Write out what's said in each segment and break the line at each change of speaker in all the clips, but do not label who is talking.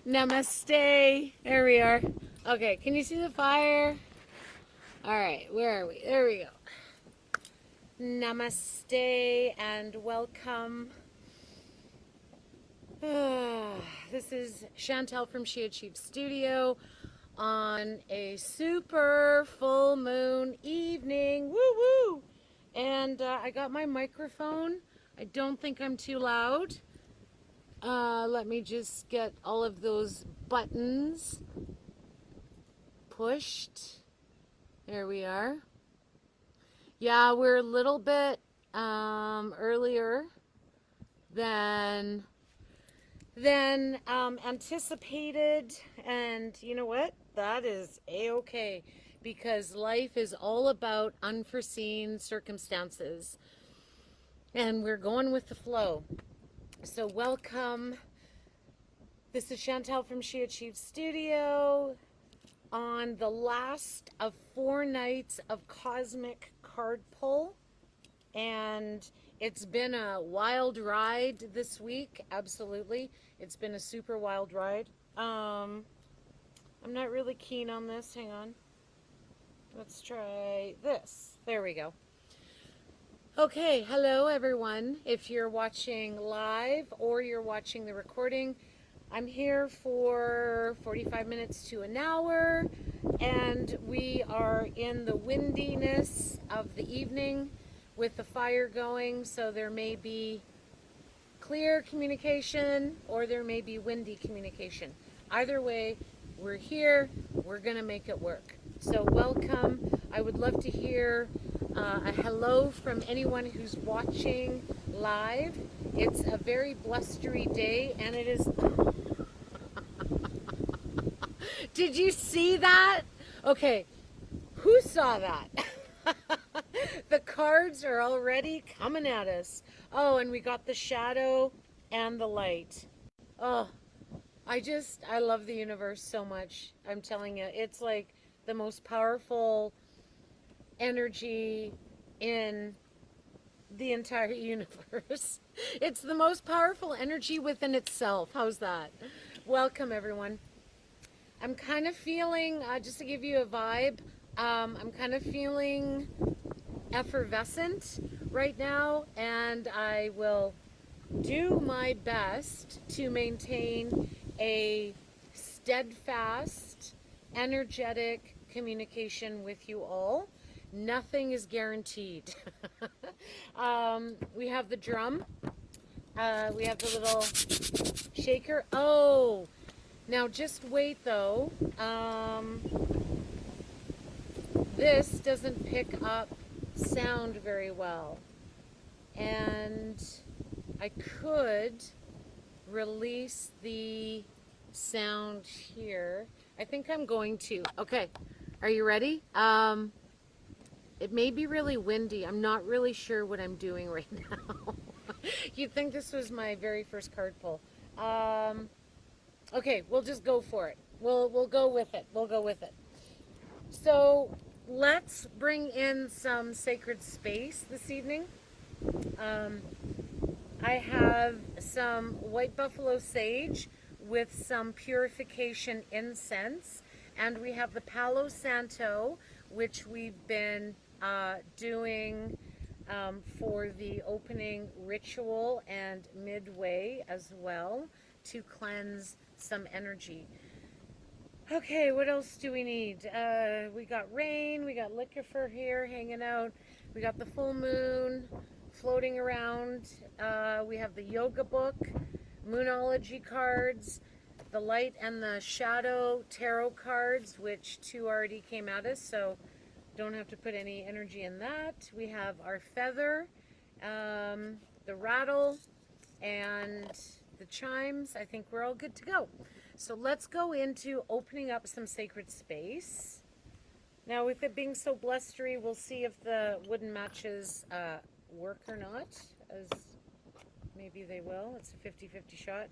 Namaste. There we are. Okay, can you see the fire? All right, where are we? There we go. Namaste and welcome. This is Shantal from She Achieved Studio on a super full moon evening. Woo woo! And I got my microphone. I don't think I'm too loud. Let me just get all of those buttons pushed. There we are. Yeah, we're a little bit earlier than anticipated, and you know what? That is a-okay, because life is all about unforeseen circumstances, and we're going with the flow. So welcome. This is Shantal from She Achieved Studio on the last of 4 nights of cosmic card pull, and it's been a wild ride this week. Absolutely, it's been a super wild ride. I'm not really keen on this. Hang on, let's try this. There we go. Okay, hello everyone. If you're watching live or you're watching the recording, I'm here for 45 minutes to an hour, and we are in the windiness of the evening with the fire going, so there may be clear communication or there may be windy communication. Either way, we're here, we're gonna make it work. So welcome. I would love to hear a hello from anyone who's watching live. It's a very blustery day, and it is... Did you see that? Okay, who saw that? The cards are already coming at us. Oh, and we got the shadow and the light. Oh, I love the universe so much. I'm telling you, it's like the most powerful energy in the entire universe. It's the most powerful energy within itself. How's that? Welcome, everyone. I'm kind of feeling, just to give you a vibe, I'm kind of feeling effervescent right now, and I will do my best to maintain a steadfast, energetic communication with you all. Nothing is guaranteed. We have the drum. We have the little shaker. Oh, now just wait though. This doesn't pick up sound very well, and I could release the sound here. I think I'm going to. Okay, are you ready? It may be really windy. I'm not really sure what I'm doing right now. You'd think this was my very first card pull. Okay, we'll just go for it. We'll go with it. We'll go with it. So let's bring in some sacred space this evening. I have some white buffalo sage with some purification incense, and we have the Palo Santo, which we've been doing for the opening ritual and midway as well, to cleanse some energy. Okay, what else do we need? We got rain, we got Likafur here hanging out, we got the full moon floating around, we have the yoga book, moonology cards, the light and the shadow tarot cards, which 2 already came at us, so don't have to put any energy in that. We have our feather, the rattle, and the chimes. I think we're all good to go. So let's go into opening up some sacred space. Now, with it being so blustery, we'll see if the wooden matches work or not, as maybe they will. It's a 50-50 shot.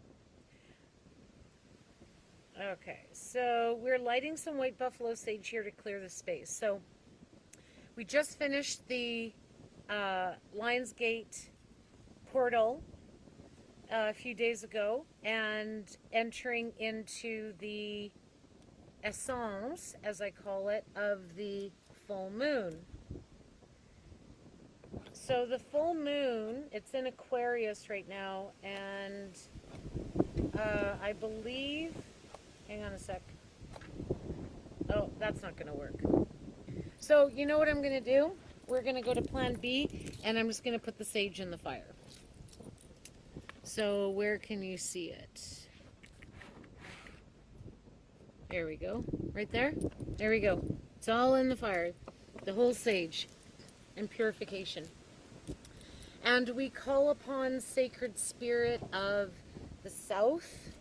Okay, so we're lighting some white buffalo sage here to clear the space. So we just finished the Lionsgate portal a few days ago and entering into the essence, as I call it, of the full moon. So the full moon, it's in Aquarius right now, and I believe, hang on a sec. Oh, that's not going to work. So you know what I'm going to do? We're going to go to plan B, and I'm just going to put the sage in the fire. So where can you see it? There we go. Right there? There we go. It's all in the fire. The whole sage and purification. And we call upon sacred spirit of the south,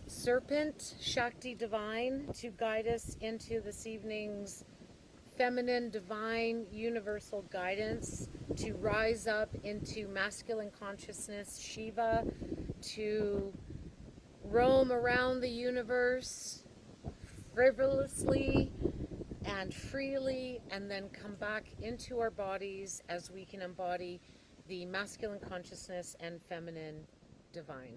serpent, Shakti divine, to guide us into this evening's feminine, divine, universal guidance, to rise up into masculine consciousness, Shiva, to roam around the universe frivolously and freely, and then come back into our bodies as we can embody the masculine consciousness and feminine divine.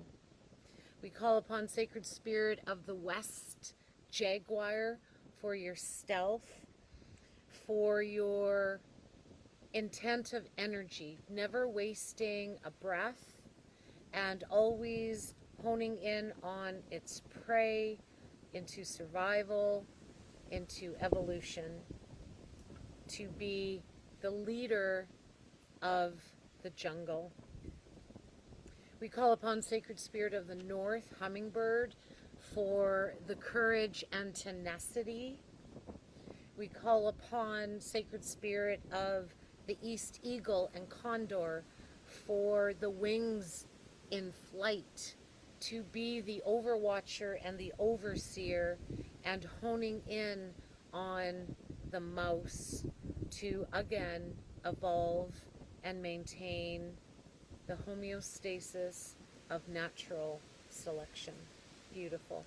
We call upon sacred spirit of the west, jaguar, for your stealth, for your intent of energy, never wasting a breath, and always honing in on its prey, into survival, into evolution, to be the leader of the jungle. We call upon sacred spirit of the north, hummingbird, for the courage and tenacity. We call upon sacred spirit of the east eagle and condor, for the wings in flight, to be the overwatcher and the overseer, and honing in on the mouse to again evolve and maintain the homeostasis of natural selection. Beautiful.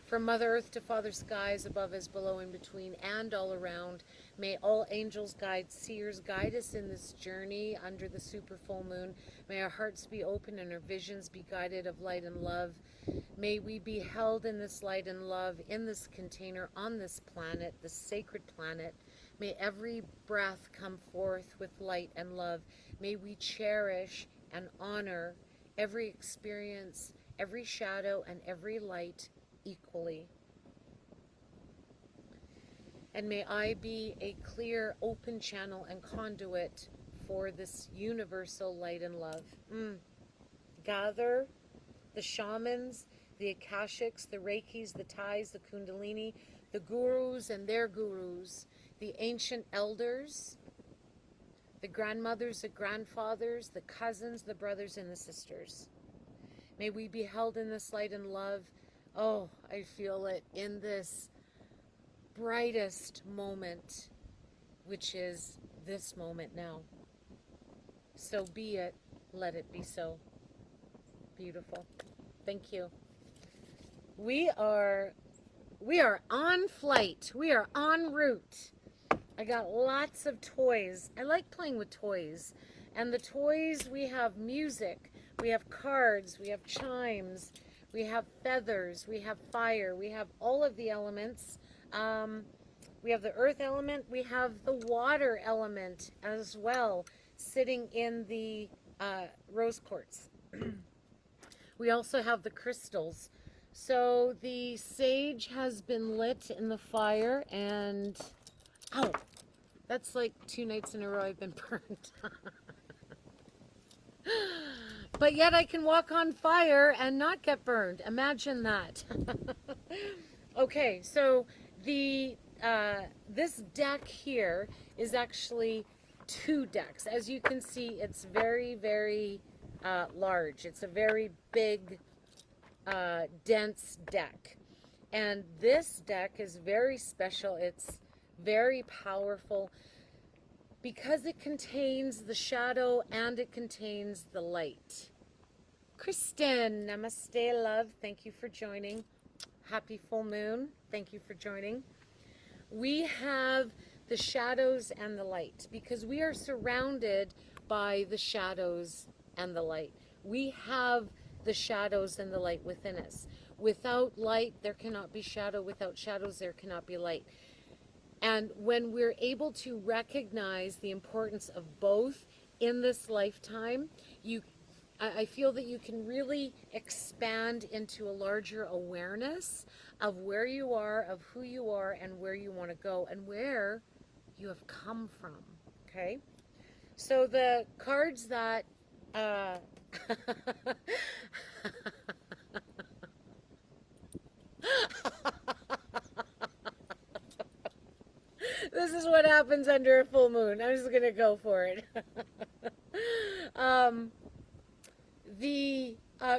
From Mother Earth to Father Skies, above as below, in between, and all around, may all angels, guides, seers guide us in this journey under the super full moon. May our hearts be open and our visions be guided of light and love. May we be held in this light and love, in this container, on this planet, this sacred planet. May every breath come forth with light and love. May we cherish and honor every experience, every shadow, and every light equally. And may I be a clear, open channel and conduit for this universal light and love. Gather the shamans, the Akashics, the Reikis, the Thais, the Kundalini, the gurus and their gurus, the ancient elders, the grandmothers, the grandfathers, the cousins, the brothers, and the sisters. May we be held in this light and love. Oh, I feel it in this brightest moment, which is this moment now. So be it, let it be so. Beautiful. Thank you. We are on flight. We are en route. I got lots of toys. I like playing with toys. And the toys, we have music, we have cards, we have chimes, we have feathers, we have fire, we have all of the elements. We have the earth element, we have the water element as well, sitting in the rose quartz. We also have the crystals. So the sage has been lit in the fire, and ow, that's like 2 nights in a row I've been burned. But yet I can walk on fire and not get burned. Imagine that. Okay, so the this deck here is actually 2 decks. As you can see, it's very, very large. It's a very big, dense deck. And this deck is very special. It's very powerful because it contains the shadow and it contains the light. Kristen, namaste, love. Thank you for joining. Happy full moon. Thank you for joining. We have the shadows and the light because we are surrounded by the shadows and the light. We have the shadows and the light within us. Without light, there cannot be shadow. Without shadows, there cannot be light. And when we're able to recognize the importance of both in this lifetime, I feel that you can really expand into a larger awareness of where you are, of who you are, and where you want to go, and where you have come from. Okay? So the cards that this is what happens under a full moon. I'm just gonna go for it. um, the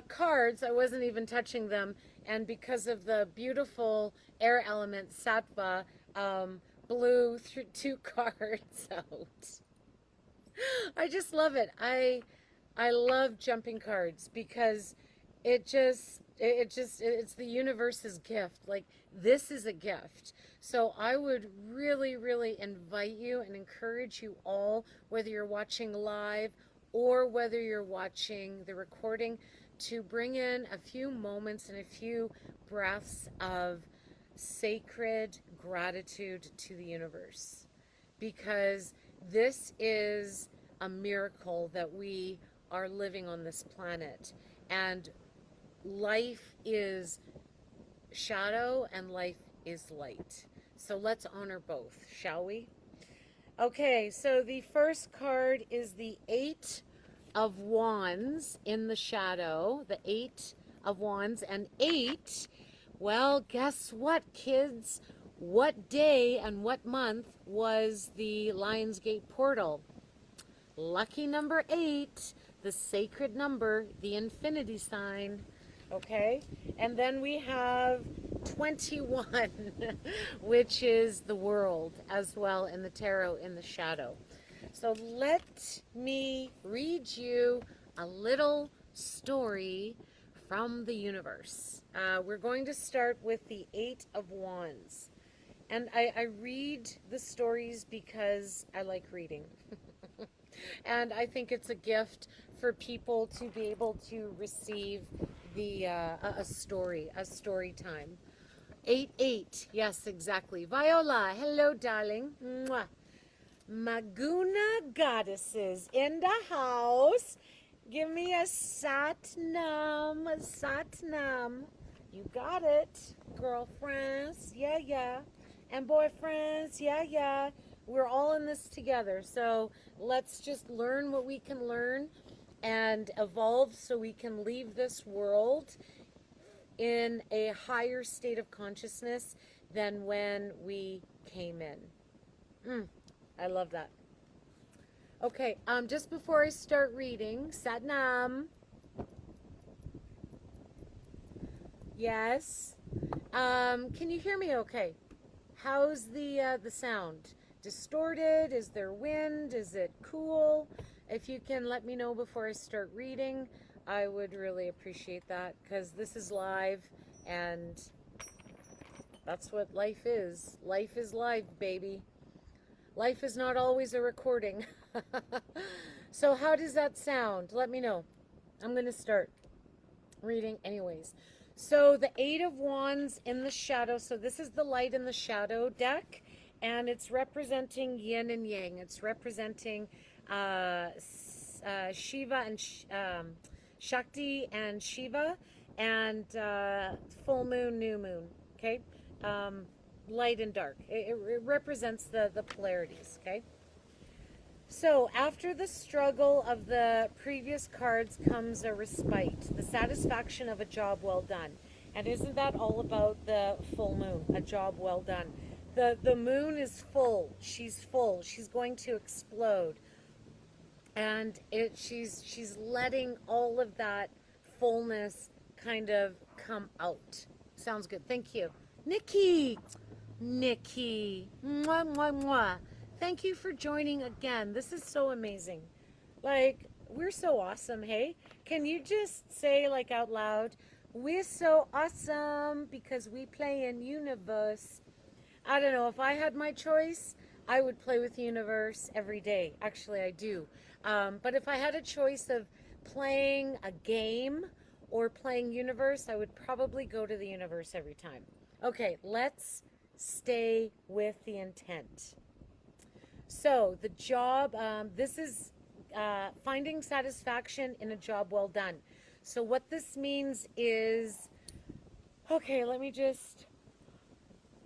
cards, I wasn't even touching them, and because of the beautiful air element sattva, blew through 2 cards out. I just love it. I love jumping cards because it's the universe's gift. Like, this is a gift. So I would really, really invite you and encourage you all, whether you're watching live or whether you're watching the recording, to bring in a few moments and a few breaths of sacred gratitude to the universe, because this is a miracle that we are living on this planet, and life is shadow and life is light. So let's honor both, shall we? Okay, so the first card is the 8 of Wands in the shadow, the 8 of Wands, and 8, well, guess what, kids? What day and what month was the Lionsgate portal? Lucky number 8, the sacred number, the infinity sign. Okay, and then we have 21, which is the world as well in the tarot in the shadow. So let me read you a little story from the universe. We're going to start with the 8 of Wands. And I read the stories because I like reading. And I think it's a gift for people to be able to receive a story time. 8-8, yes, exactly. Viola, hello, darling. Mwah. Maguna goddesses in the house. Give me a Satnam, Satnam. You got it, girlfriends. Yeah, yeah. And boyfriends. Yeah, yeah. We're all in this together. So let's just learn what we can learn and evolve so we can leave this world in a higher state of consciousness than when we came in. I love that. Okay, just before I start reading, Satnam. Yes. Can you hear me okay? How's the sound? Distorted? Is there wind? Is it cool? If you can let me know before I start reading, I would really appreciate that, because this is live and that's what life is. Life is live, baby. Life is not always a recording. So how does that sound? Let me know. I'm going to start reading anyways. So the 8 of Wands in the shadow. So this is the light in the shadow deck, and it's representing yin and yang. It's representing Shiva and Shakti and Shiva, and full moon, new moon. Okay, light and dark. It represents the polarities. Okay. So after the struggle of the previous cards comes a respite, the satisfaction of a job well done. And isn't that all about the full moon, a job well done? The moon is full. She's full. She's going to explode. And she's letting all of that fullness kind of come out. Sounds good. Thank you. Nikki. Mwah, mwah, mwah. Thank you for joining again. This is so amazing. Like, we're so awesome, hey? Can you just say, like, out loud, we're so awesome because we play in universe? I don't know. If I had my choice, I would play with universe every day. Actually, I do. But if I had a choice of playing a game or playing universe, I would probably go to the universe every time. Okay, let's stay with the intent. So the job, this is finding satisfaction in a job well done. So what this means is, okay, let me just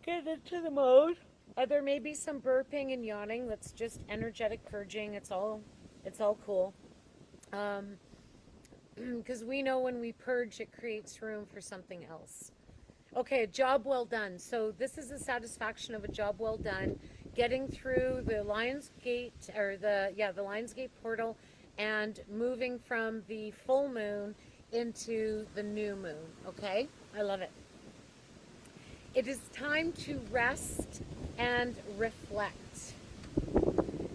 get into the mode. There may be some burping and yawning. That's just energetic purging. It's all cool. Because we know when we purge, it creates room for something else. Okay, a job well done. So this is the satisfaction of a job well done. Getting through the Lions Gate, or the Lions Gate portal, and moving from the full moon into the new moon. Okay, I love it. It is time to rest and reflect.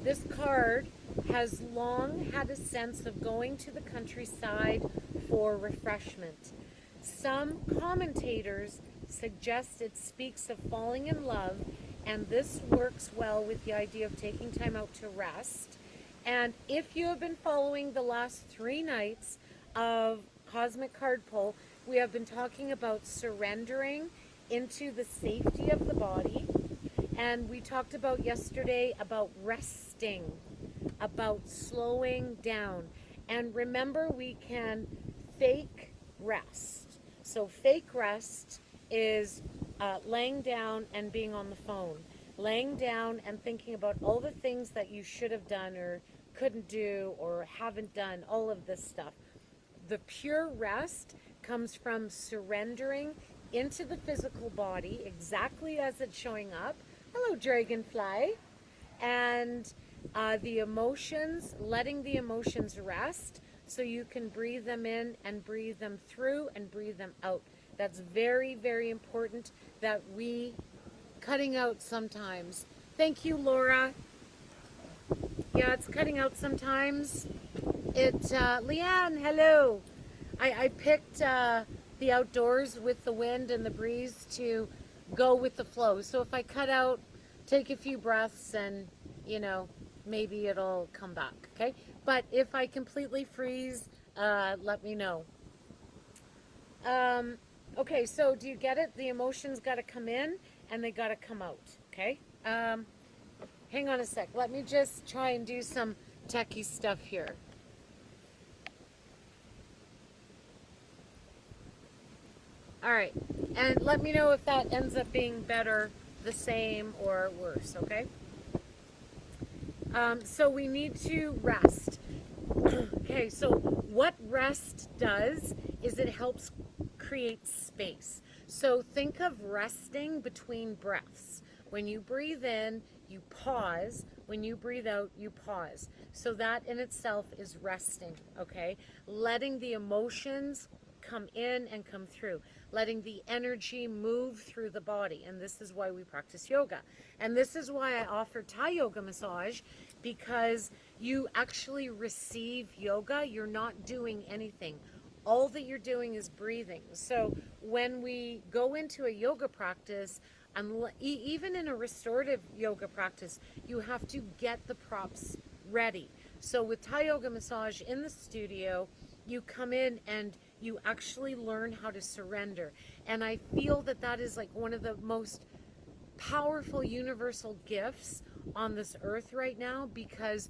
This card has long had a sense of going to the countryside for refreshment. Some commentators suggest it speaks of falling in love, and this works well with the idea of taking time out to rest. And if you have been following the last 3 nights of Cosmic Card Pull, we have been talking about surrendering into the safety of the body. And we talked about yesterday about resting, about slowing down. And remember, we can fake rest. So fake rest is laying down and being on the phone, laying down and thinking about all the things that you should have done or couldn't do or haven't done, all of this stuff. The pure rest comes from surrendering into the physical body exactly as it's showing up. Hello, dragonfly. And the emotions, letting the emotions rest so you can breathe them in and breathe them through and breathe them out. That's very, very important that we cutting out sometimes. Thank you, Laura. Yeah, it's cutting out sometimes. Leanne, hello. I picked the outdoors with the wind and the breeze to go with the flow. So if I cut out, take a few breaths and, maybe it'll come back, okay? But if I completely freeze, let me know. Okay, so do you get it? The emotions got to come in and they got to come out, okay? Hang on a sec. Let me just try and do some techie stuff here. All right, and let me know if that ends up being better, the same, or worse, okay? So we need to rest. Okay, so what rest does is it helps create space. So think of resting between breaths. When you breathe in, you pause. When you breathe out, you pause. So that in itself is resting, okay? Letting the emotions come in and come through, letting the energy move through the body. And this is why we practice yoga. And this is why I offer Thai yoga massage, because you actually receive yoga. You're not doing anything. All that you're doing is breathing. So when we go into a yoga practice, even in a restorative yoga practice, you have to get the props ready. So with Thai yoga massage in the studio, you come in and you actually learn how to surrender. And I feel that that is like one of the most powerful universal gifts on this earth right now, because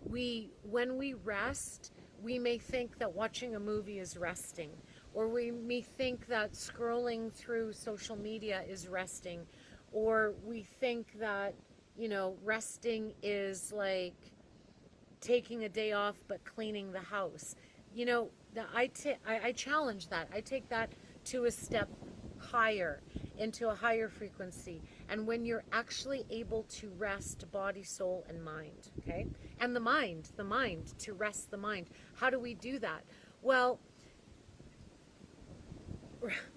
when we rest, we may think that watching a movie is resting, or we may think that scrolling through social media is resting, or we think that, resting is like taking a day off but cleaning the house. I challenge that. I take that to a step higher, into a higher frequency. And when you're actually able to rest body, soul, and mind, okay? And the mind, to rest the mind. How do we do that? Well,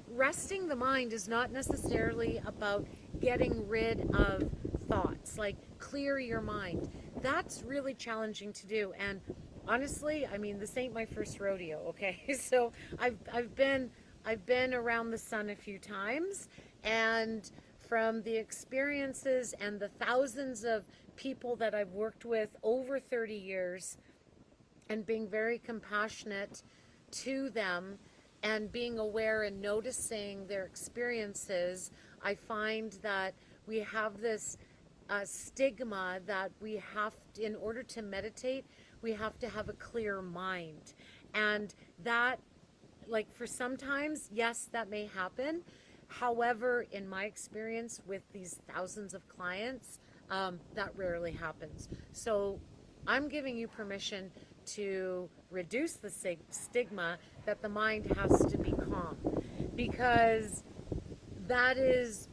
resting the mind is not necessarily about getting rid of thoughts, like clear your mind. That's really challenging to do. And honestly, this ain't my first rodeo, okay? So I've been around the sun a few times, and from the experiences and the thousands of people that I've worked with over 30 years, and being very compassionate to them and being aware and noticing their experiences, I find that we have this stigma that we have to, in order to meditate, we have to have a clear mind. And that, like, for sometimes, yes, that may happen. However, in my experience with these thousands of clients, that rarely happens. So I'm giving you permission to reduce the stigma that the mind has to be calm, because that is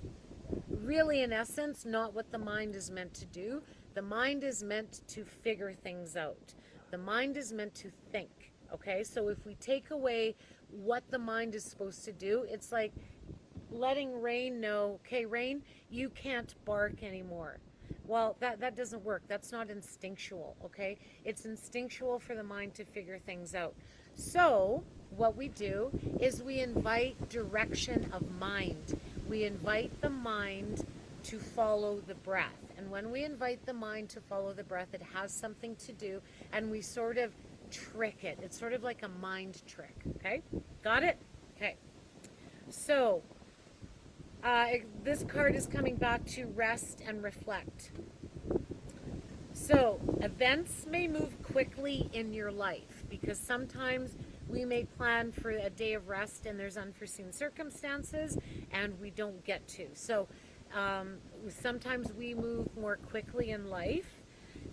really, in essence, not what the mind is meant to do. The mind is meant to figure things out. The mind is meant to think, okay? So if we take away what the mind is supposed to do, it's like letting Rain know, okay, Rain, you can't bark anymore. Well, that doesn't work. That's not instinctual, okay? It's instinctual for the mind to figure things out. So what we do is we invite direction of mind. We invite the mind to follow the breath. And when we invite the mind to follow the breath, it has something to do, and we sort of trick it. It's sort of like a mind trick, okay? Got it? Okay. So this card is coming back to rest and reflect. So events may move quickly in your life, because sometimes we may plan for a day of rest and there's unforeseen circumstances and we don't get to. So sometimes we move more quickly in life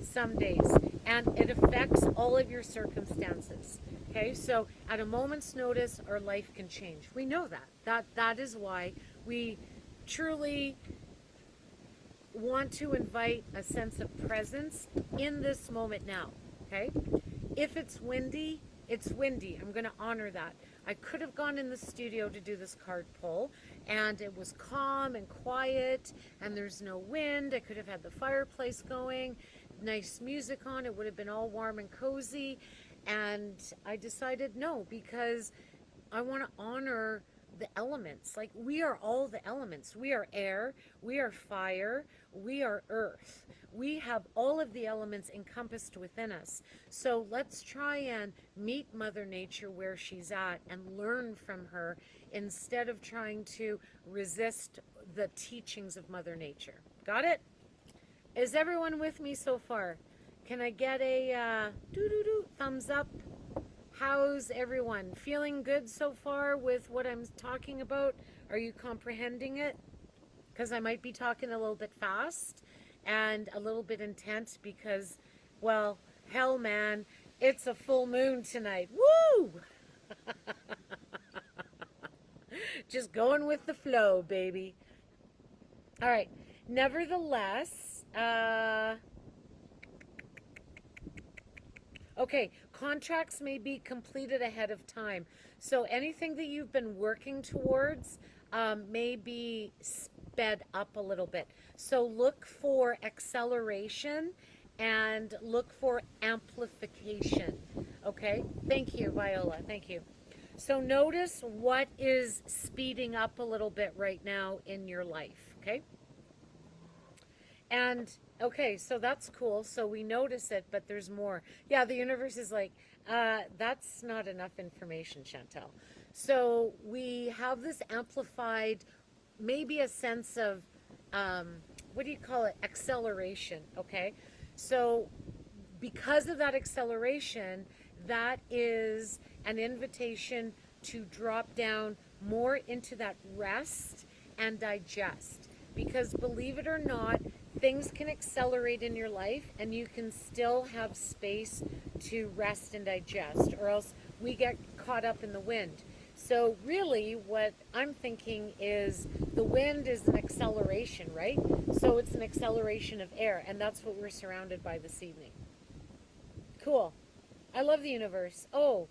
some days, and it affects all of your circumstances. Okay, so at a moment's notice, our life can change. We know that is why we truly want to invite a sense of presence in this moment now. Okay, if it's windy, it's windy. I'm going to honor that. I could have gone in the studio to do this card pull, and it was calm and quiet, and there's no wind. I could have had the fireplace going, nice music on. It would have been all warm and cozy. And I decided no, because I want to honor the elements. Like, we are all the elements. We are air, we are fire, we are earth. We have all of the elements encompassed within us. So let's try and meet Mother Nature where she's at and learn from her, instead of trying to resist the teachings of Mother Nature. Got it? Is everyone with me so far? Can I get a thumbs up? How's everyone? Feeling good so far with what I'm talking about? Are you comprehending it? Because I might be talking a little bit fast and a little bit intense because, well, hell, man, it's a full moon tonight. Woo! Just going with the flow, baby. All right. Nevertheless, okay, contracts may be completed ahead of time. So anything that you've been working towards may be sped up a little bit. So look for acceleration and look for amplification. Okay, thank you, Viola. Thank you. So notice what is speeding up a little bit right now in your life. Okay. And okay, so that's cool. So we notice it, but there's more. Yeah, the universe is like, that's not enough information, Shantal. So we have this amplified, maybe a sense of, what do you call it? Acceleration, okay? So because of that acceleration, that is an invitation to drop down more into that rest and digest. Because believe it or not, things can accelerate in your life and you can still have space to rest and digest, or else we get caught up in the wind. So really what I'm thinking is the wind is an acceleration, right? So it's an acceleration of air, and that's what we're surrounded by this evening. Cool. I love the universe. Oh,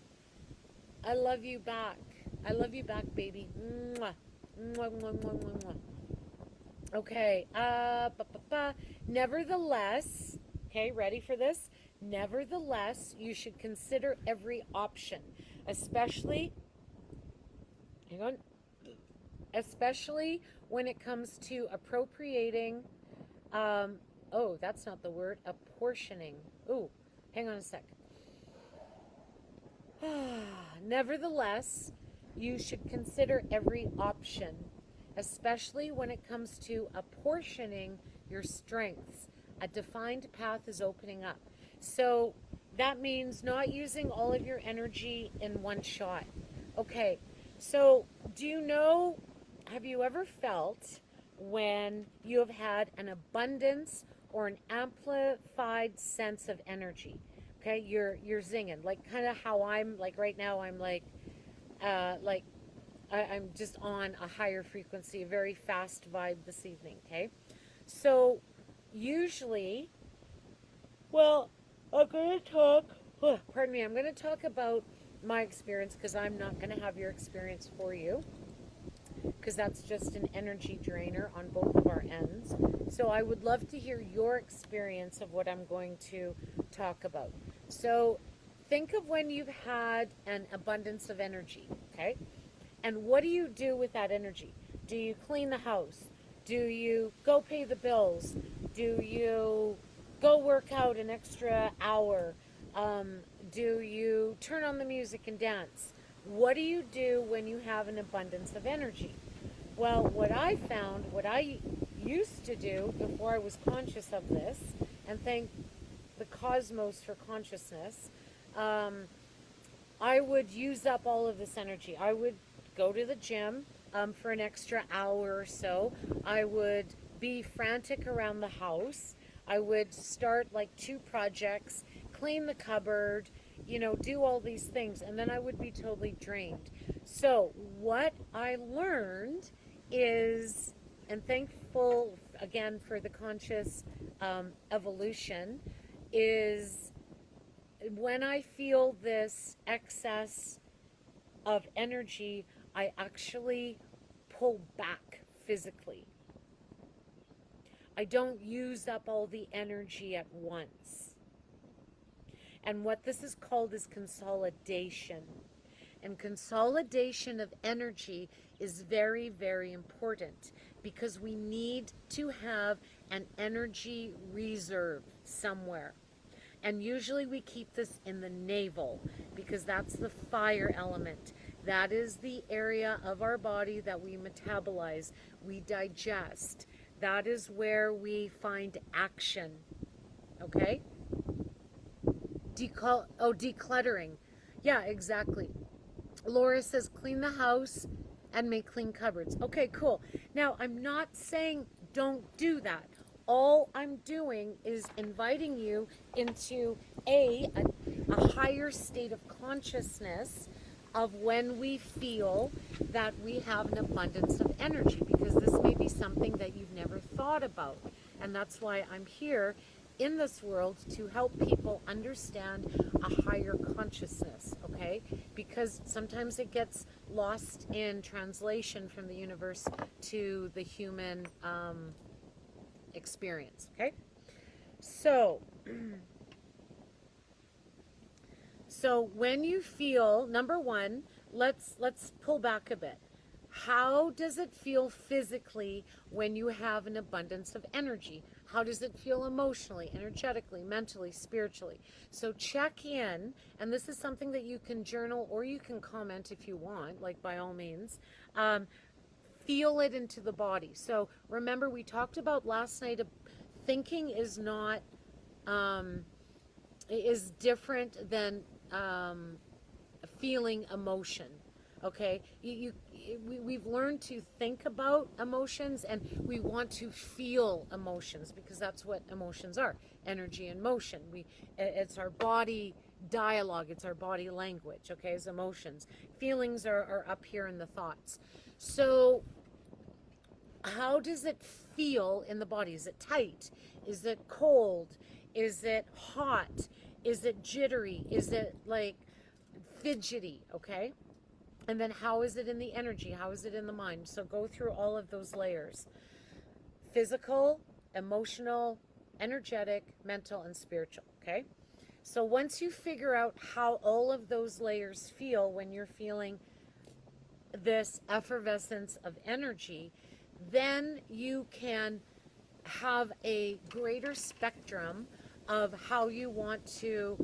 I love you back. I love you back, baby. Mwah. Mwah, mwah, mwah, mwah, mwah. Okay, nevertheless, okay, ready for this? Nevertheless, you should consider every option, especially, hang on, especially when it comes to appropriating, oh, that's not the word, apportioning. Ooh, hang on a sec. Nevertheless, you should consider every option, especially when it comes to apportioning your strengths. A defined path is opening up. So that means not using all of your energy in one shot. Okay, so do you know, have you ever felt when you have had an abundance or an amplified sense of energy? Okay, you're zinging, like kind of how I'm like right now. I'm like I'm just on a higher frequency, a very fast vibe this evening. Okay, so usually, well, I'm going to talk. Pardon me. I'm going to talk about my experience because I'm not going to have your experience for you, because that's just an energy drainer on both of our ends. So I would love to hear your experience of what I'm going to talk about. So think of when you've had an abundance of energy, okay? And what do you do with that energy? Do you clean the house? Do you go pay the bills? Do you go work out an extra hour? Do you turn on the music and dance? What do you do when you have an abundance of energy? Well, what I found, what I used to do before I was conscious of this, and thank the cosmos for consciousness, I would use up all of this energy. I would go to the gym for an extra hour or so. I would be frantic around the house. I would start like 2 projects, clean the cupboard, do all these things, and then I would be totally drained. So what I learned is, and thankful again for the conscious evolution, is when I feel this excess of energy, I actually pull back physically. I don't use up all the energy at once. And what this is called is consolidation. And consolidation of energy is very, very important because we need to have an energy reserve somewhere. And usually we keep this in the navel because that's the fire element. That is the area of our body that we metabolize, we digest. That is where we find action. Okay? Decluttering. Yeah, exactly. Laura says clean the house and make clean cupboards. Okay, cool. Now, I'm not saying don't do that. All I'm doing is inviting you into a higher state of consciousness of when we feel that we have an abundance of energy, because this may be something that you've never thought about. And that's why I'm here in this world, to help people understand a higher consciousness, okay? Because sometimes it gets lost in translation from the universe to the human experience, okay? So when you feel, number one, let's pull back a bit. How does it feel physically when you have an abundance of energy? How does it feel emotionally, energetically, mentally, spiritually? So check in, and this is something that you can journal or you can comment if you want, like by all means. Feel it into the body. So remember, we talked about last night, thinking is not, is different than feeling emotion. Okay, we've learned to think about emotions, and we want to feel emotions because that's what emotions are: energy and motion. It's our body dialogue, it's our body language. Okay, as emotions, feelings are up here in the thoughts. So, how does it feel in the body? Is it tight? Is it cold? Is it hot? Is it jittery? Is it like fidgety? Okay. And then how is it in the energy? How is it in the mind? So go through all of those layers: physical, emotional, energetic, mental, and spiritual. Okay? So once you figure out how all of those layers feel when you're feeling this effervescence of energy, then you can have a greater spectrum of how you want to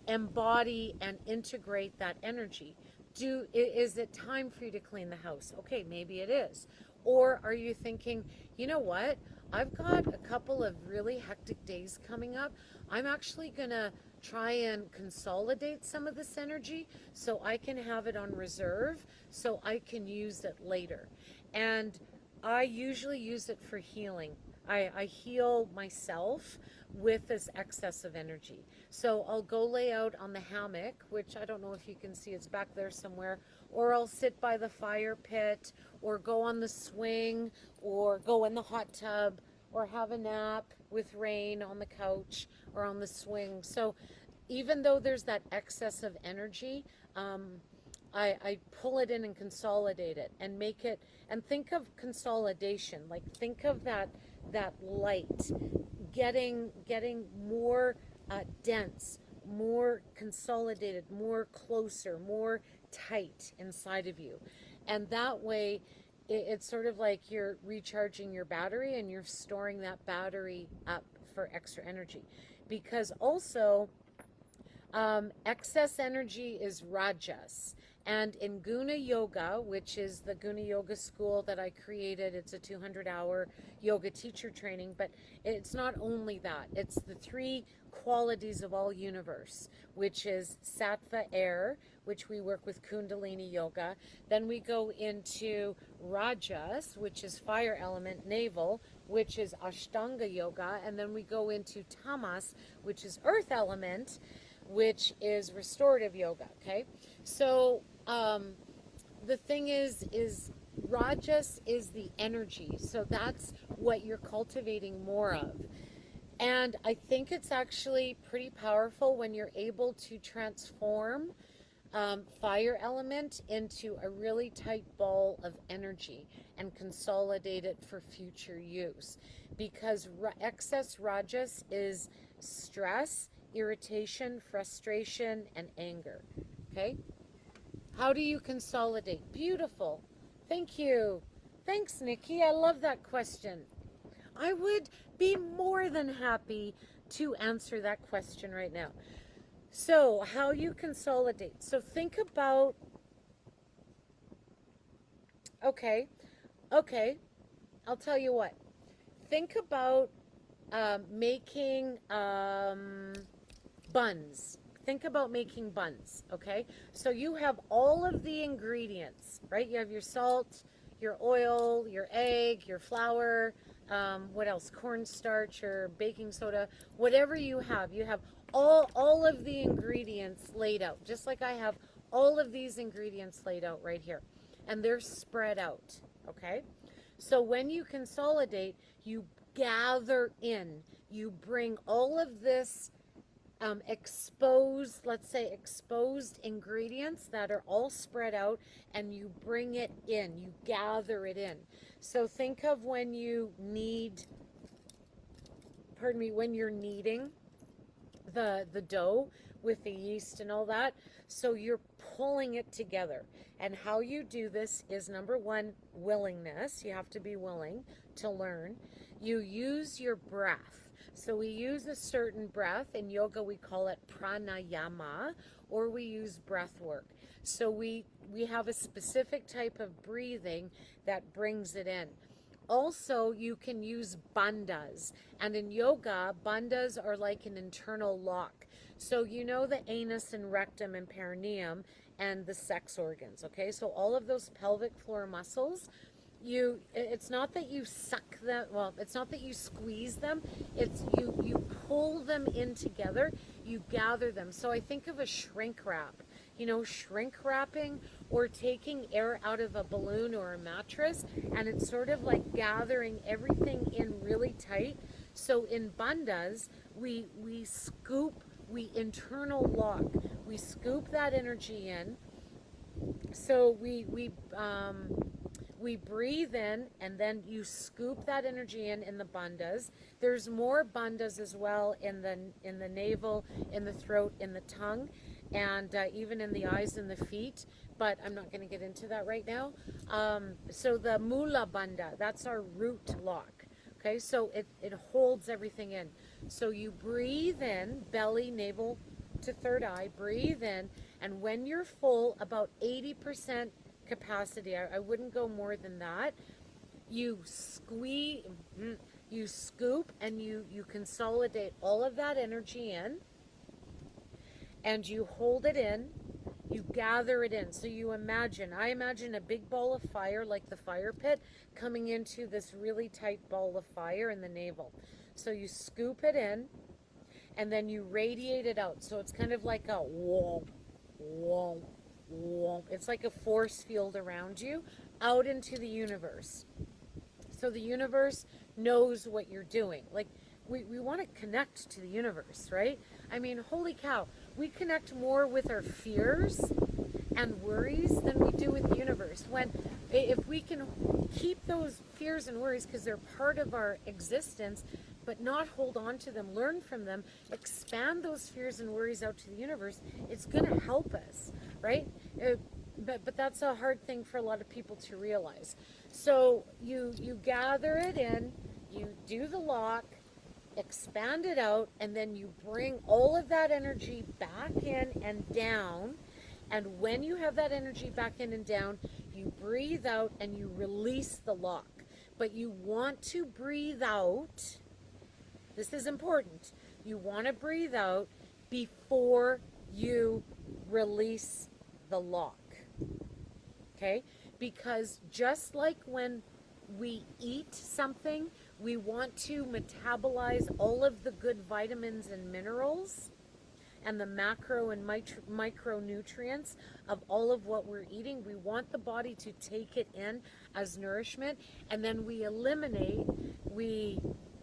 embody and integrate that energy. Is it time for you to clean the house? Okay, maybe it is. Or are you thinking, you know what? I've got a couple of really hectic days coming up. I'm actually going to try and consolidate some of this energy so I can have it on reserve so I can use it later. And I usually use it for healing. I heal myself with this excess of energy. So I'll go lay out on the hammock, which I don't know if you can see, it's back there somewhere, or I'll sit by the fire pit, or go on the swing, or go in the hot tub, or have a nap with rain on the couch or on the swing. So even though there's that excess of energy, I pull it in and consolidate it and make it, and think of consolidation, like think of that light getting more dense, more consolidated, more closer, more tight inside of you. And that way it's sort of like you're recharging your battery and you're storing that battery up for extra energy. Because also excess energy is rajas. And in Guna Yoga, which is the Guna Yoga school that I created, it's a 200-hour yoga teacher training, but it's not only that. It's the three qualities of all universe, which is Sattva, air, which we work with Kundalini Yoga. Then we go into Rajas, which is fire element, navel, which is Ashtanga Yoga. And then we go into Tamas, which is earth element, which is restorative yoga. Okay, so the thing is Rajas is the energy, so that's what you're cultivating more of. And I think it's actually pretty powerful when you're able to transform fire element into a really tight ball of energy and consolidate it for future use, because excess Rajas is stress, irritation, frustration, and anger. Okay? How do you consolidate? Beautiful. Thank you. Thanks, Nikki. I love that question. I would be more than happy to answer that question right now. So, how you consolidate. So, think about, okay, I'll tell you what. Think about making buns. Think about making buns, okay? So you have all of the ingredients, right? You have your salt, your oil, your egg, your flour, what else? Cornstarch or baking soda, whatever you have. You have all of the ingredients laid out, just like I have all of these ingredients laid out right here. And they're spread out, okay? So when you consolidate, you gather in, you bring all of this exposed, let's say exposed ingredients that are all spread out, and you bring it in, you gather it in. So think of when you knead, when you're kneading the dough with the yeast and all that. So you're pulling it together. And how you do this is, number one, willingness. You have to be willing to learn. You use your breath. So we use a certain breath. In yoga, we call it pranayama, or we use breath work. So we have a specific type of breathing that brings it in. Also, you can use bandhas. And in yoga, bandhas are like an internal lock. So you know the anus and rectum and perineum and the sex organs, okay? So all of those pelvic floor muscles, it's not that you suck them, well, it's not that you squeeze them, it's you pull them in together, you gather them. So I think of a shrink wrap, shrink wrapping, or taking air out of a balloon or a mattress, and it's sort of like gathering everything in really tight. So in bandhas, we scoop, we internal lock, we scoop that energy in. So we breathe in, and then you scoop that energy in the bandhas. There's more bandhas as well in the navel, in the throat, in the tongue, and even in the eyes and the feet. But I'm not going to get into that right now. So the mula bandha, that's our root lock. Okay, so it holds everything in. So you breathe in, belly, navel, to third eye, breathe in, and when you're full, about 80% capacity, I wouldn't go more than that, you squeeze, you scoop, and you consolidate all of that energy in, and you hold it in, you gather it in. So I imagine a big ball of fire, like the fire pit, coming into this really tight ball of fire in the navel. So you scoop it in, and then you radiate it out. So it's kind of like a whoa, whoa, whoa. It's like a force field around you, out into the universe. So the universe knows what you're doing. Like, we want to connect to the universe, right? I mean, holy cow, we connect more with our fears and worries than we do with the universe. If we can keep those fears and worries, because they're part of our existence, but not hold on to them, learn from them, expand those fears and worries out to the universe, it's going to help us, right? But that's a hard thing for a lot of people to realize. So you gather it in, you do the lock, expand it out, and then you bring all of that energy back in and down. And when you have that energy back in and down, you breathe out and you release the lock. But you want to breathe out. This is important. You want to breathe out before you release the lock. Okay? Because just like when we eat something, we want to metabolize all of the good vitamins and minerals and the macro and micronutrients of all of what we're eating. We want the body to take it in as nourishment, and then we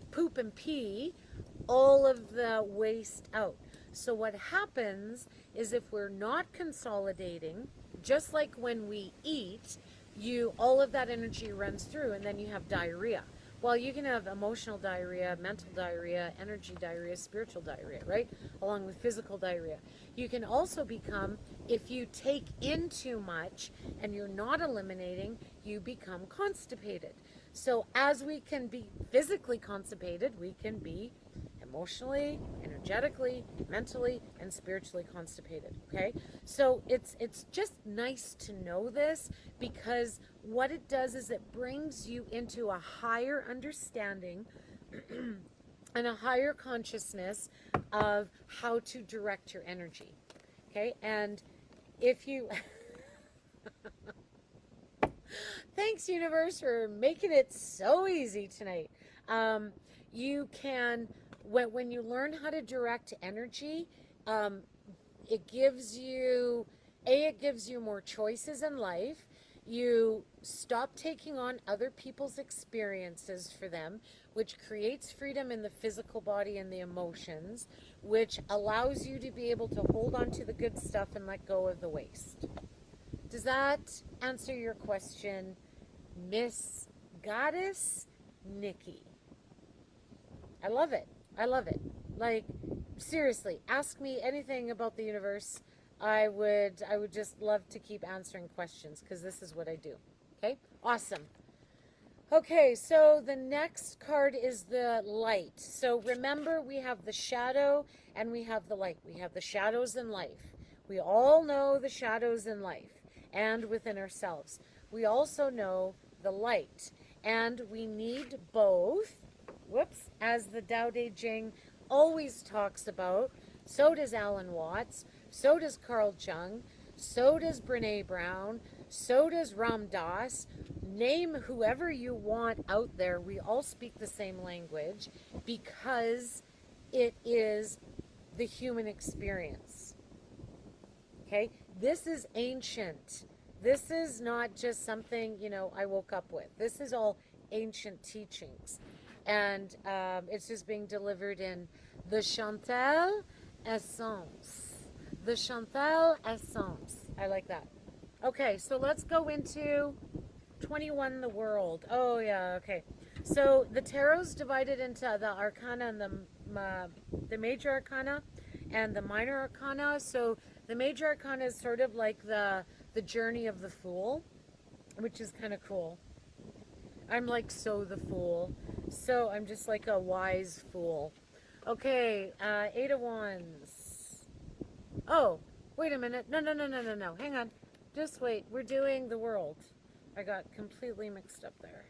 poop and pee all of the waste out. So what happens is, if we're not consolidating, just like when we eat, all of that energy runs through, and then you have diarrhea. Well, you can have emotional diarrhea, mental diarrhea, energy diarrhea, spiritual diarrhea, right? Along with physical diarrhea. You can also become, if you take in too much and you're not eliminating, you become constipated. So as we can be physically constipated, we can be emotionally, energetically, mentally, and spiritually constipated, okay? So it's just nice to know this, because what it does is it brings you into a higher understanding and a higher consciousness of how to direct your energy, okay? And if you... Thanks, universe, for making it so easy tonight. You can... When you learn how to direct energy, it gives you more choices in life. You stop taking on other people's experiences for them, which creates freedom in the physical body and the emotions, which allows you to be able to hold on to the good stuff and let go of the waste. Does that answer your question, Miss Goddess Nikki? I love it. I love it. Like, seriously, ask me anything about the universe. I would just love to keep answering questions, because this is what I do. Okay? Awesome. Okay, so the next card is the light. So remember, we have the shadow and we have the light. We have the shadows in life. We all know the shadows in life and within ourselves. We also know the light, and we need both. Whoops, as the Tao Te Ching always talks about. So does Alan Watts, so does Carl Jung, so does Brene Brown, so does Ram Dass. Name whoever you want out there. We all speak the same language, because it is the human experience. Okay? This is ancient. This is not just something, I woke up with. This is all ancient teachings. And it's just being delivered in the Shantal essence. The Shantal essence. I like that. Okay, so let's go into 21, the world. Oh, yeah, okay. So the tarot's divided into the arcana and the major arcana and the minor arcana. So the major arcana is sort of like the journey of the fool, which is kind of cool. I'm like the fool. So I'm just like a wise fool. Okay, 8 of Wands. Oh, wait a minute. No, no, no, no, no, no. Hang on. Just wait. We're doing the world. I got completely mixed up there.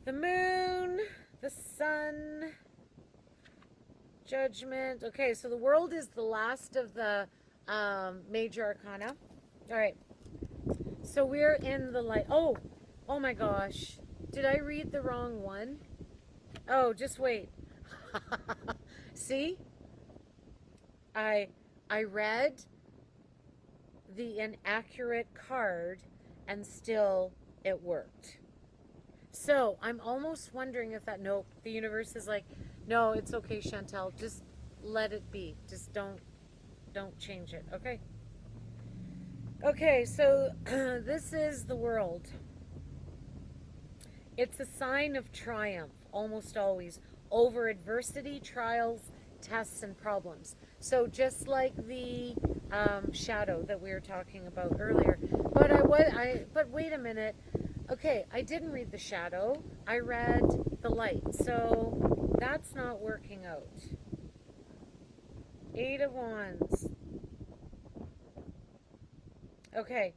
The moon, the sun, judgment. Okay, so the world is the last of the major arcana. All right. So we're in the light. Oh, oh my gosh. Did I read the wrong one? Oh, just wait. See? I read the inaccurate card and still it worked. So I'm almost wondering if that, nope, the universe is like, no, it's okay, Chantal, just let it be. Just don't change it, okay? Okay, so this is the world. It's a sign of triumph, almost always, over adversity, trials, tests, and problems. So just like the shadow that we were talking about earlier. But wait a minute. Okay, I didn't read the shadow. I read the light. So that's not working out. Eight of Wands. Okay.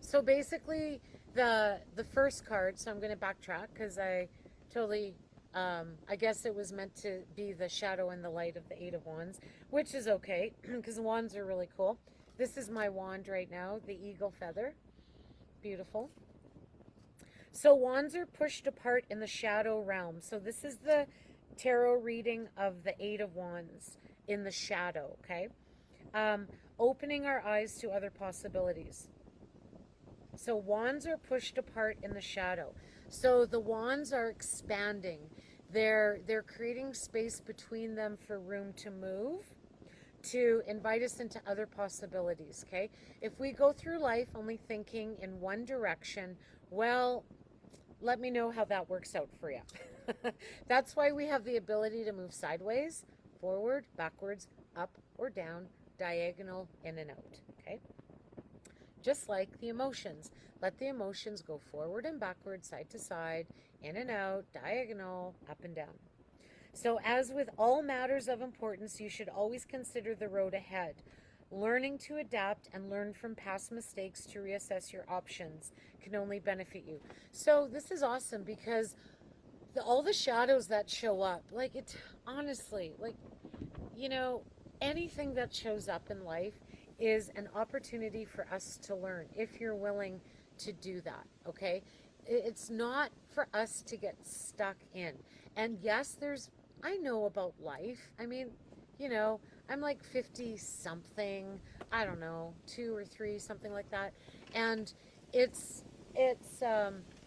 So basically, the first card. So I'm going to backtrack because I totally. I guess it was meant to be the shadow and the light of the Eight of Wands, which is okay because wands are really cool. This is my wand right now, the eagle feather. Beautiful. So wands are pushed apart in the shadow realm. So this is the tarot reading of the Eight of Wands in the shadow, okay? Opening our eyes to other possibilities. So wands are pushed apart in the shadow. So the wands are expanding. They're creating space between them for room to move, to invite us into other possibilities, okay? If we go through life only thinking in one direction, well, let me know how that works out for you. That's why we have the ability to move sideways, forward, backwards, up or down, diagonal, in and out, okay? Just like the emotions. Let the emotions go forward and backward, side to side, in and out, diagonal, up and down. So as with all matters of importance, you should always consider the road ahead. Learning to adapt and learn from past mistakes to reassess your options can only benefit you. So this is awesome because all the shadows that show up, like it, honestly, like, you know, anything that shows up in life is an opportunity for us to learn if you're willing to do that, okay? It's not for us to get stuck in. And yes, I know about life. I mean, you know, I'm like 50 something, I don't know, 2 or 3, something like that. And it's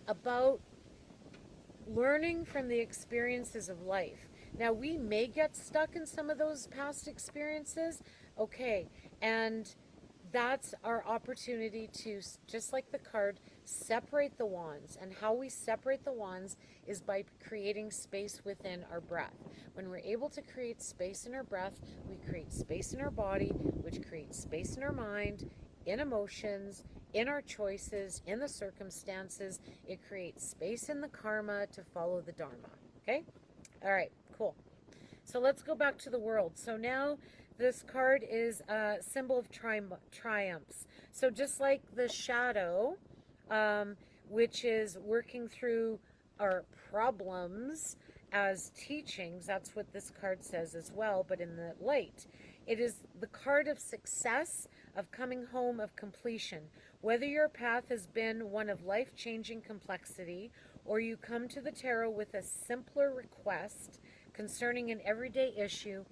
about learning from the experiences of life. Now, we may get stuck in some of those past experiences, okay, and that's our opportunity to, just like the card, separate the wands. And how we separate the wands is by creating space within our breath. When we're able to create space in our breath, we create space in our body, which creates space in our mind, in emotions, in our choices, in the circumstances. It creates space in the karma to follow the dharma. Okay? All right, cool. So let's go back to the world. So now this card is a symbol of triumphs. So just like the shadow, which is working through our problems as teachings, that's what this card says as well, but in the light. It is the card of success, of coming home, of completion. Whether your path has been one of life-changing complexity, or you come to the tarot with a simpler request concerning an everyday issue,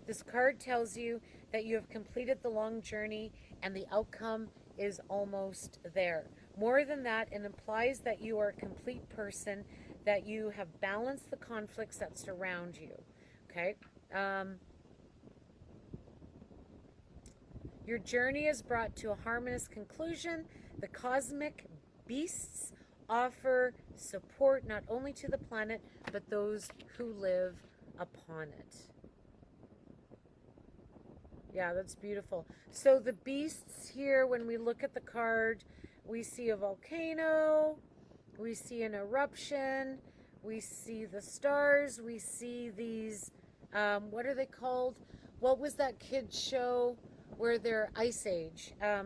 this card tells you that you have completed the long journey and the outcome is almost there. More than that, it implies that you are a complete person, that you have balanced the conflicts that surround you. Okay? Your journey is brought to a harmonious conclusion. The cosmic beasts offer support not only to the planet, but those who live upon it. Yeah, that's beautiful. So the beasts here, when we look at the card, we see a volcano, we see an eruption, We see the stars. We see these, what are they called? What was that kid's show where they're Ice Age? Oh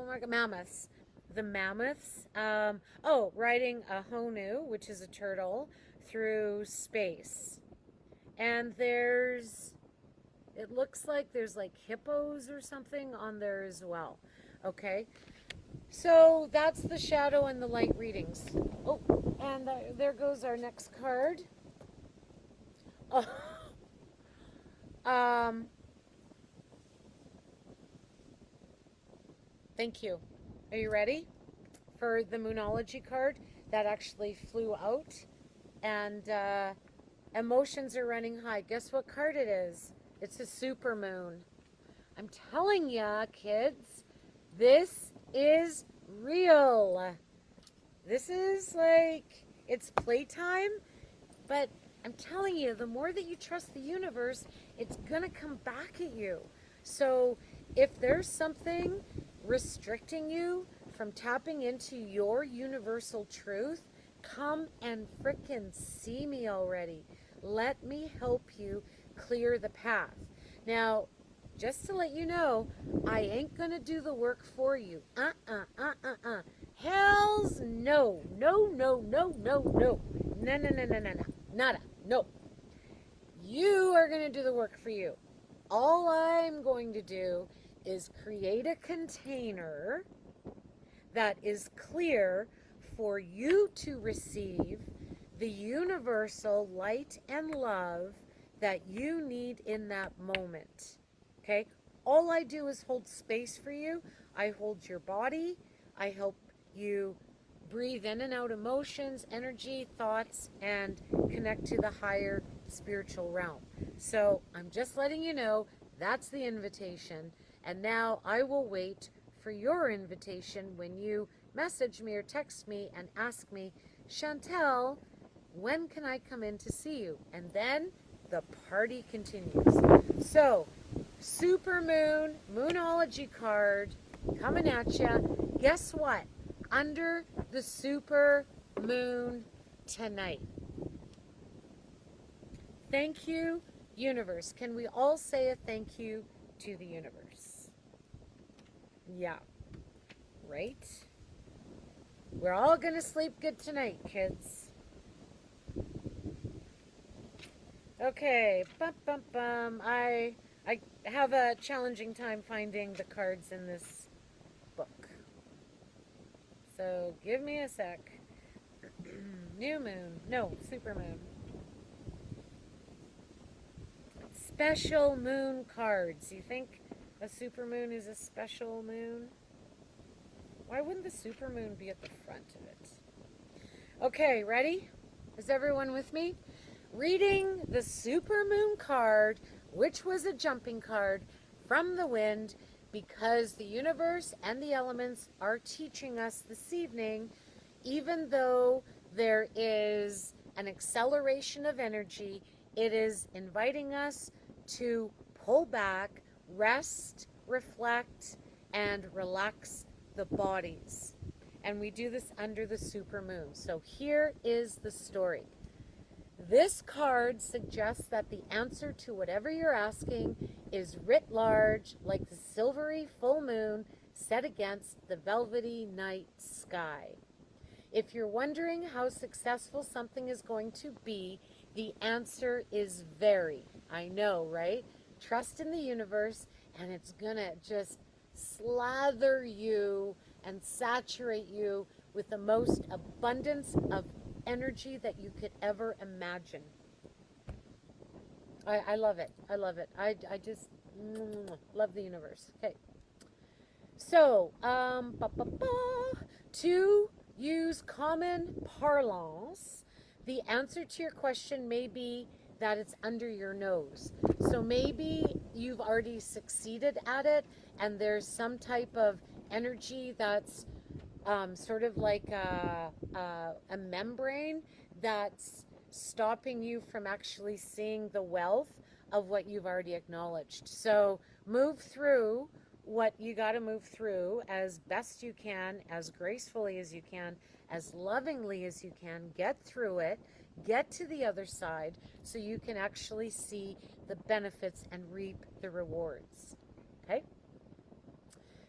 my God, mammoths. The mammoths. Riding a honu, which is a turtle, through space. And it looks like there's like hippos or something on there as well. Okay. So that's the shadow and the light readings. Oh, and there goes our next card. Oh, thank you. Are you ready for the Moonology card that actually flew out? And emotions are running high. Guess what card it is? It's a super moon. I'm telling ya, kids, this is real. This is like, it's playtime, but I'm telling you, the more that you trust the universe, it's gonna come back at you. So if there's something restricting you from tapping into your universal truth, come and frickin' see me already. Let me help you clear the path. Now, just to let you know, I ain't gonna do the work for you. Hells no. No, no, no, no, no. No, no, no, no, no, no. Nada. No. You are gonna do the work for you. All I'm going to do is create a container that is clear for you to receive the universal light and love that you need in that moment. Okay? All I do is hold space for you. I hold your body. I help you breathe in and out emotions, energy, thoughts, and connect to the higher spiritual realm. So I'm just letting you know that's the invitation. And now I will wait for your invitation when you message me or text me and ask me, Shantal, when can I come in to see you? And then the party continues. So, super moon, moonology card coming at you. Guess what? Under the super moon tonight. Thank you, universe. Can we all say a thank you to the universe? Yeah. Right? We're all gonna sleep good tonight, kids. Okay, bum bum bum. I have a challenging time finding the cards in this book. So give me a sec. New moon. No, super moon. Special moon cards. You think a super moon is a special moon? Why wouldn't the super moon be at the front of it? Okay, ready? Is everyone with me? Reading the super moon card, which was a jumping card from the wind, because the universe and the elements are teaching us this evening, even though there is an acceleration of energy, it is inviting us to pull back, rest, reflect, and relax the bodies. And we do this under the super moon. So here is the story. This card suggests that the answer to whatever you're asking is writ large, like the silvery full moon set against the velvety night sky. If you're wondering how successful something is going to be, the answer is very. I know, right? Trust in the universe, and it's gonna just slather you and saturate you with the most abundance of energy that you could ever imagine. I love it. I love it. I just love the universe. Okay. So, to use common parlance, the answer to your question may be that it's under your nose. So maybe you've already succeeded at it, and there's some type of energy that's sort of like a membrane that's stopping you from actually seeing the wealth of what you've already acknowledged. So move through what you got to move through as best you can, as gracefully as you can, as lovingly as you can. Get through it, get to the other side so you can actually see the benefits and reap the rewards. Okay?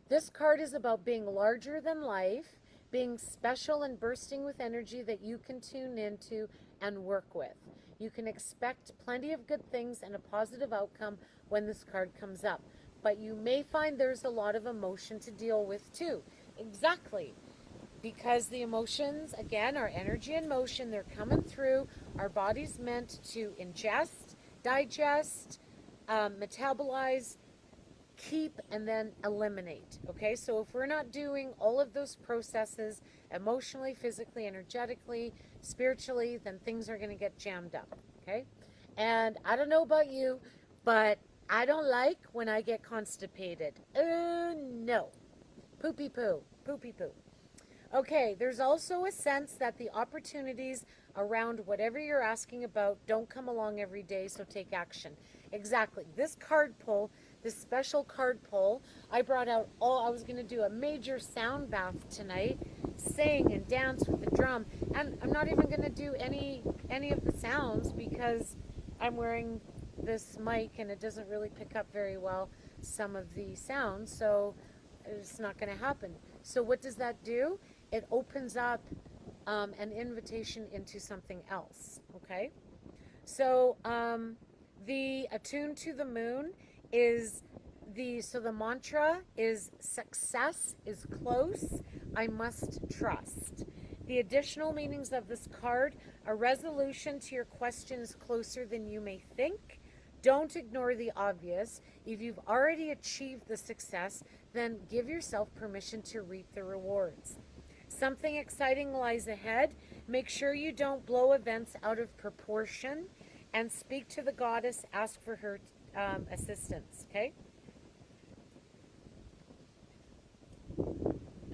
This card is about being larger than life, being special and bursting with energy that you can tune into and work with. You can expect plenty of good things and a positive outcome when this card comes up. But you may find there's a lot of emotion to deal with too. Exactly. Because the emotions, again, are energy and motion. They're coming through. Our body's meant to ingest, digest, metabolize, keep, and then eliminate. Okay, so if we're not doing all of those processes emotionally, physically, energetically, spiritually, then things are going to get jammed up. Okay, and I don't know about you, but I don't like when I get constipated. No. Poopy poo. Poopy poo. Okay, there's also a sense that the opportunities around whatever you're asking about don't come along every day, so take action. Exactly. This card pull, this special card pull, I brought out I was going to do a major sound bath tonight, sing and dance with the drum, and I'm not even going to do any of the sounds because I'm wearing this mic and it doesn't really pick up very well some of the sounds, so it's not going to happen. So what does that do? It opens up an invitation into something else. Okay, so the attune to the moon is the mantra is success is close, I must trust. The additional meanings of this card: a resolution to your question is closer than you may think. Don't ignore the obvious. If you've already achieved the success, then give yourself permission to reap the rewards. Something exciting lies ahead. Make sure you don't blow events out of proportion, and speak to the goddess. Ask for her assistance. Okay?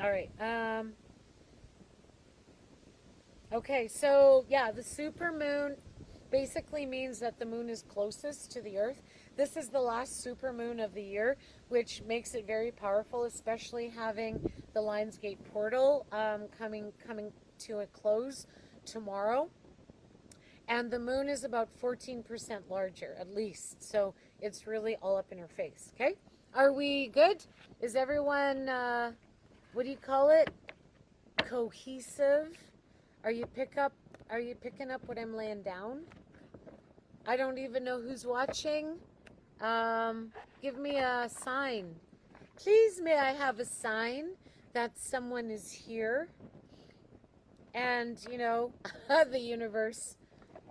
All right. Okay, so yeah, the super moon basically means that the moon is closest to the earth. This is the last super moon of the year, which makes it very powerful, especially having the Lionsgate portal coming to a close tomorrow. And the moon is about 14% larger, at least. So it's really all up in her face. Okay? Are we good? Is everyone, what do you call it? Cohesive? Are you picking up what I'm laying down? I don't even know who's watching. Give me a sign. Please, may I have a sign that someone is here? And, you know, the universe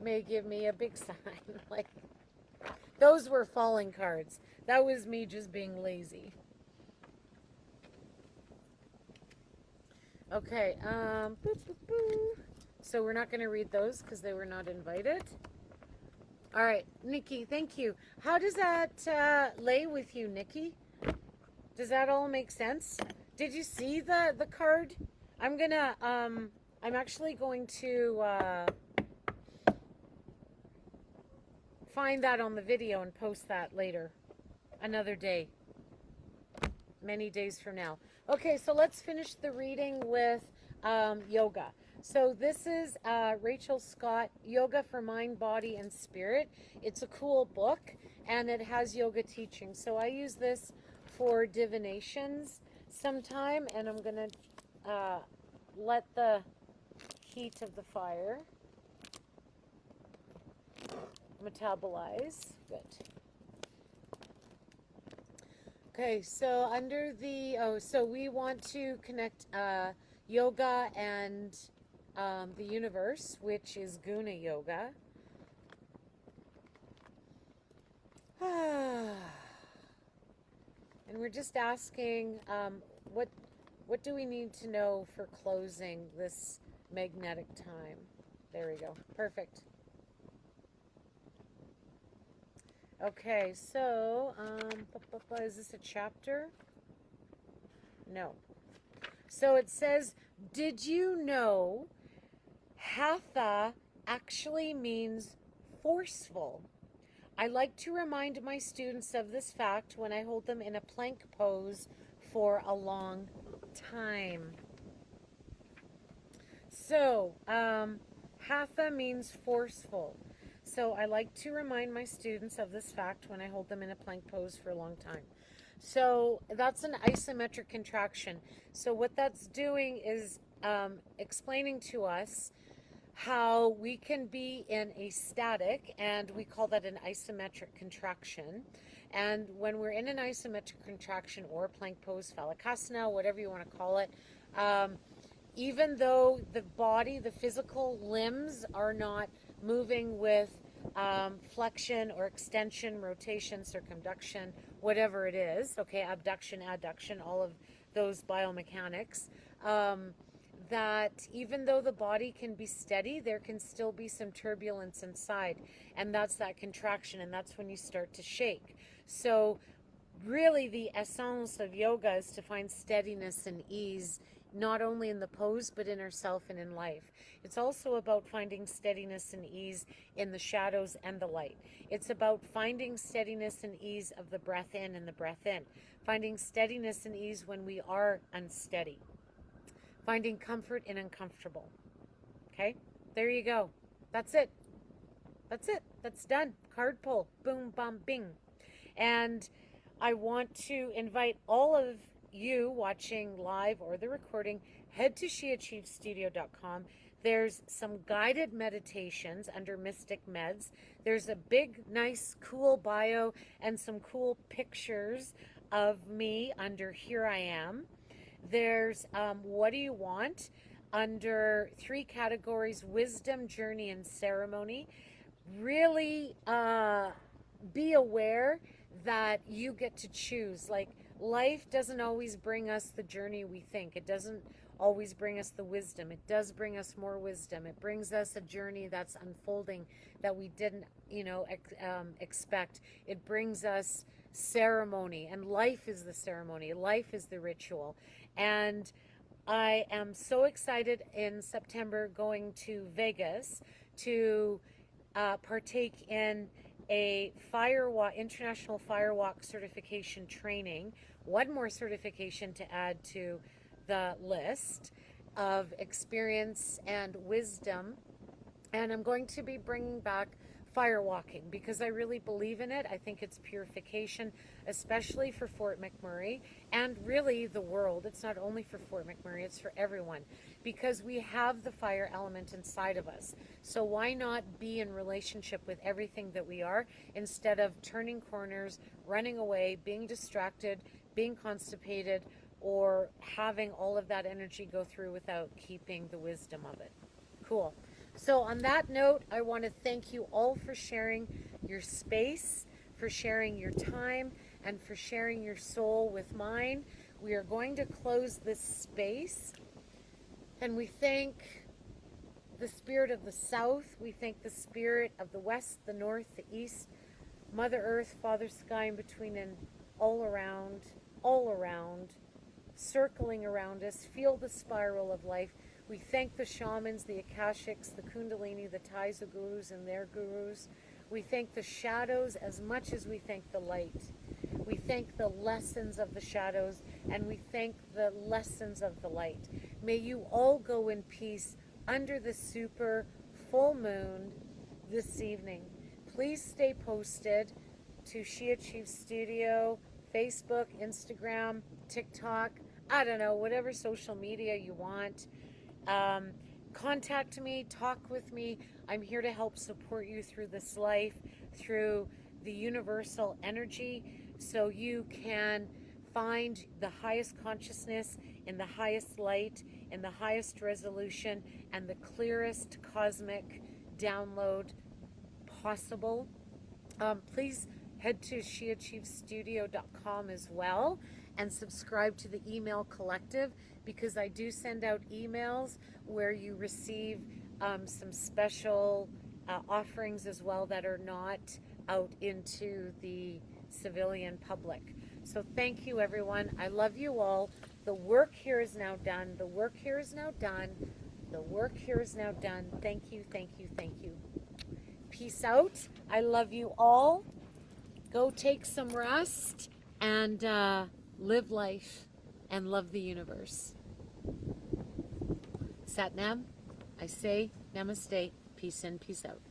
may give me a big sign. Like, those were falling cards. That was me just being lazy. Okay, so we're not going to read those because they were not invited. All right, Nikki, thank you. How does that lay with you, Nikki? Does that all make sense? Did you see the card? I'm actually going to find that on the video and post that later, another day, many days from now. Okay, so let's finish the reading with yoga. So this is Rachel Scott, Yoga for Mind, Body, and Spirit. It's a cool book, and it has yoga teaching. So I use this for divinations sometime, and I'm going to let the heat of the fire metabolize. Good. Okay, so under the, so we want to connect yoga and the universe, which is Guna Yoga. And we're just asking, what do we need to know for closing this magnetic time? There we go. Perfect. Okay, so, is this a chapter? No. So it says, did you know Hatha actually means forceful? I like to remind my students of this fact when I hold them in a plank pose for a long time. So, hatha means forceful. So I like to remind my students of this fact when I hold them in a plank pose for a long time. So that's an isometric contraction. So what that's doing is explaining to us how we can be in a static, and we call that an isometric contraction. And when we're in an isometric contraction or plank pose, phalakasana, whatever you want to call it, even though the body, the physical limbs are not moving with flexion or extension, rotation, circumduction, whatever it is, okay, abduction, adduction, all of those biomechanics, that even though the body can be steady, there can still be some turbulence inside. And that's that contraction, and that's when you start to shake. So really the essence of yoga is to find steadiness and ease, not only in the pose, but in ourself and in life. It's also about finding steadiness and ease in the shadows and the light. It's about finding steadiness and ease of the breath in and the breath in. Finding steadiness and ease when we are unsteady. Finding comfort in uncomfortable. Okay? There you go. That's it. That's it. That's done. Card pull. Boom, bam, bing. And I want to invite all of you watching live or the recording, head to sheachievesstudio.com. There's some guided meditations under Mystic Meds. There's a big, nice, cool bio and some cool pictures of me under Here I Am. There's What Do You Want under 3 categories: wisdom, journey, and ceremony. Really be aware that you get to choose. Like, life doesn't always bring us the journey we think. It doesn't always bring us the wisdom. It does bring us more wisdom. It brings us a journey that's unfolding that we didn't, expect. It brings us ceremony, and life is the ceremony. Life is the ritual. And I am so excited in September going to Vegas to partake in a international firewalk certification training. One more certification to add to the list of experience and wisdom. And I'm going to be bringing back firewalking because I really believe in it. I think it's purification, especially for Fort McMurray and really the world. It's not only for Fort McMurray, it's for everyone, because we have the fire element inside of us. So why not be in relationship with everything that we are, instead of turning corners, running away, being distracted, being constipated, or having all of that energy go through without keeping the wisdom of it. Cool. So on that note, I want to thank you all for sharing your space, for sharing your time, and for sharing your soul with mine. We are going to close this space, and we thank the spirit of the south. We thank the spirit of the west, the north, the east, Mother Earth, Father Sky in between, and all around, circling around us. Feel the spiral of life. We thank the shamans, the Akashics, the Kundalini, the Taiza gurus and their gurus. We thank the shadows as much as we thank the light. We thank the lessons of the shadows, and we thank the lessons of the light. May you all go in peace under the super full moon this evening. Please stay posted to She Achieves Studio, Facebook, Instagram, TikTok, I don't know, whatever social media you want. Contact me, talk with me. I'm here to help support you through this life, through the universal energy, so you can find the highest consciousness in the highest light, in the highest resolution, and the clearest cosmic download possible. Please head to sheachievesstudio.com as well and subscribe to the email collective, because I do send out emails where you receive some special offerings as well that are not out into the civilian public. So thank you, everyone. I love you all. The work here is now done. The work here is now done. The work here is now done. Thank you, thank you, thank you. peace out. I love you all. Go take some rest and live life and love the universe. Satnam, I say namaste, peace in, peace out.